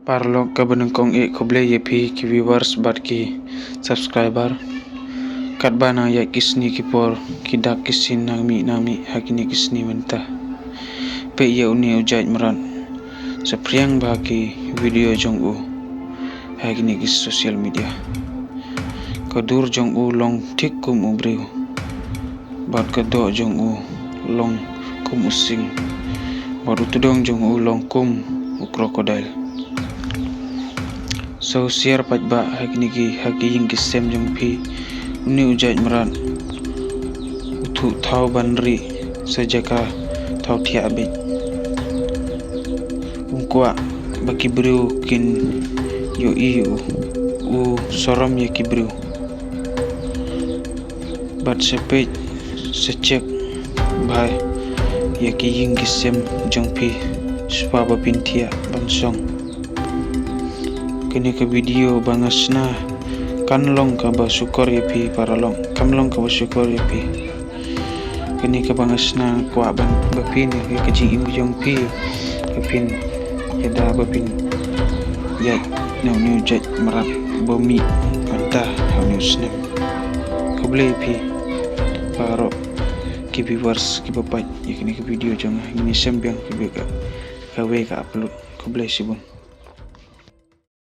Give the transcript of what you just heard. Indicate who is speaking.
Speaker 1: Parlo ka benengkong koble yepi ki viewers bat ki subscriber kat bana ya kisni kipor kidak kisin nami hakini kisni mentah pe ya uni ujaj meran sepriang ba ki video jong u hakini kis sosial media kadur jong u long tik kum ubriu bat kado jong u long kum using baru tudong jong u long kum krokodil. So siar pat ba haki yung kisem jong pi uni ujaj meran utu tau banri sejaka tau tia abit ungkwa baki briu kin yo iu u sorom ya kibriu bat sepej secek bai ya ki yung kisem jong pi supa bapintia bansong kini ke video bangasna kanlong ka ba syukur yapi paralong kamlong ka ba syukur yapi kini ke bangasna kwa ban bapin ya kejing imu jong pi bapin yada bapin ya new jet merat bumi mentah hanu snem koble pi paro ki viewers ki bapak ya kini ke video jong ini sembiang ki bega kawe ka upload koble sibun.